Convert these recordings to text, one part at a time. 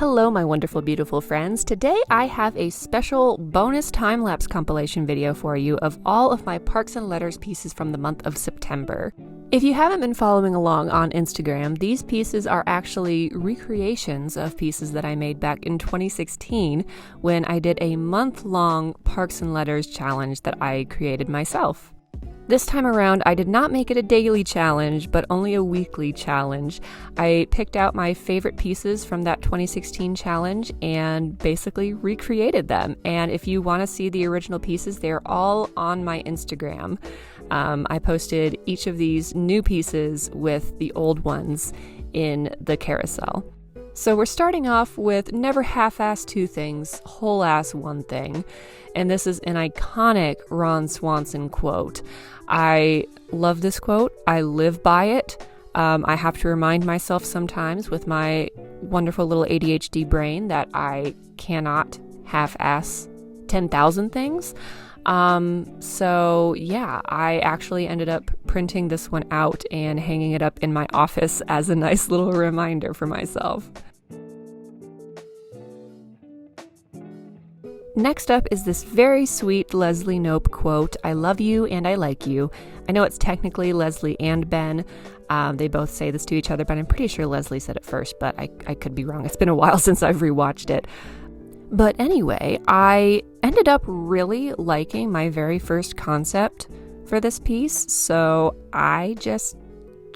Hello, my wonderful, beautiful friends. Today I have a special bonus time-lapse compilation video for you of all of my Parks and Letters pieces from the month of September. If you haven't been following along on Instagram, these pieces are actually recreations of pieces that I made back in 2016 when I did a month-long Parks and Letters challenge that I created myself. This time around, I did not make it a daily challenge, but only a weekly challenge. I picked out my favorite pieces from that 2016 challenge and basically recreated them. And if you want to see the original pieces, they're all on my Instagram. I posted each of these new pieces with the old ones in the carousel. So we're starting off with never half-ass two things, whole-ass one thing. And this is an iconic Ron Swanson quote. I love this quote. I live by it. I have to remind myself sometimes with my wonderful little ADHD brain that I cannot half-ass 10,000 things. So yeah, I actually ended up printing this one out and hanging it up in my office as a nice little reminder for myself. Next up is this very sweet Leslie Knope quote, "I love you and I like you." I know it's technically Leslie and Ben. They both say this to each other, but I'm pretty sure Leslie said it first, but I could be wrong. It's been a while since I've rewatched it. But anyway, I ended up really liking my very first concept for this piece, so I just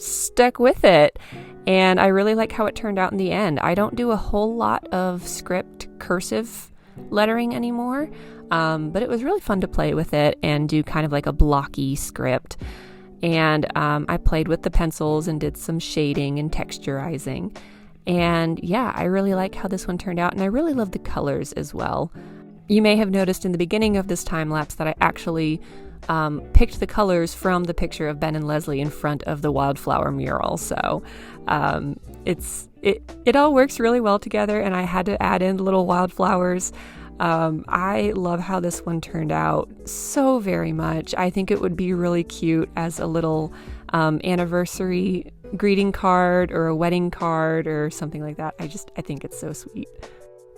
stuck with it. And I really like how it turned out in the end. I don't do a whole lot of script cursive lettering anymore, but it was really fun to play with it and do kind of like a blocky script. And I played with the pencils and did some shading and texturizing. And yeah, I really like how this one turned out, and I really love the colors as well. You may have noticed in the beginning of this time lapse that I actually picked the colors from the picture of Ben and Leslie in front of the wildflower mural. So it all works really well together, and I had to add in little wildflowers. I love how this one turned out so very much. I think it would be really cute as a little anniversary greeting card or a wedding card or something like that. I think it's so sweet.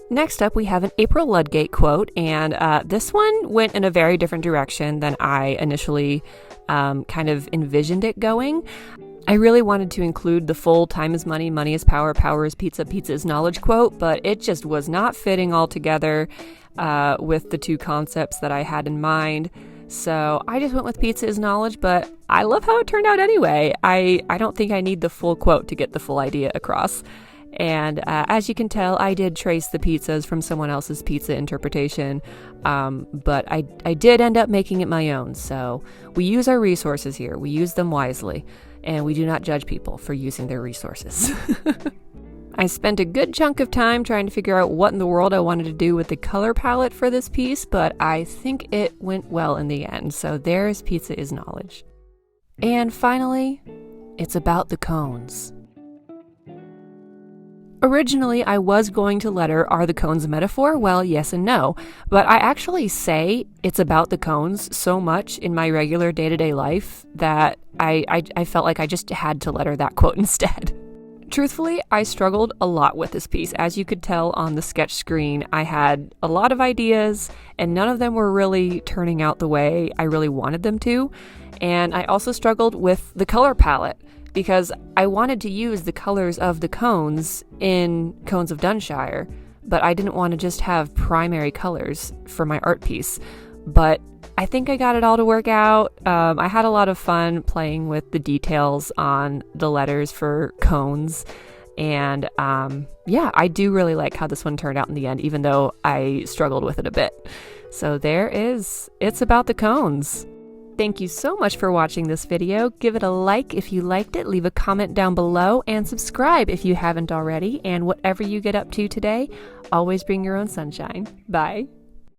Next up, we have an April Ludgate quote, and this one went in a very different direction than I initially kind of envisioned it going. I really wanted to include the full time is money, money is power, power is pizza, pizza is knowledge quote, but it just was not fitting all together with the two concepts that I had in mind. So I just went with pizza is knowledge, but I love how it turned out anyway. I don't think I need the full quote to get the full idea across. And as you can tell, I did trace the pizzas from someone else's pizza interpretation, but I did end up making it my own. So we use our resources here. We use them wisely, and we do not judge people for using their resources. I spent a good chunk of time trying to figure out what in the world I wanted to do with the color palette for this piece, but I think it went well in the end. So there's Pizza is Knowledge. And finally, it's about the cones. Originally, I was going to letter, "Are the cones a metaphor?" Well, yes and no. But I actually say it's about the cones so much in my regular day-to-day life that I felt like I just had to letter that quote instead. Truthfully, I struggled a lot with this piece. As you could tell on the sketch screen, I had a lot of ideas, and none of them were really turning out the way I really wanted them to. And I also struggled with the color palette, because I wanted to use the colors of the cones in Cones of Dunshire, but I didn't want to just have primary colors for my art piece. But I think I got it all to work out. I had a lot of fun playing with the details on the letters for cones. And yeah, I do really like how this one turned out in the end, even though I struggled with it a bit. So there is, it's about the cones. Thank you so much for watching this video. Give it a like if you liked it, leave a comment down below, and subscribe if you haven't already. And whatever you get up to today, always bring your own sunshine. Bye.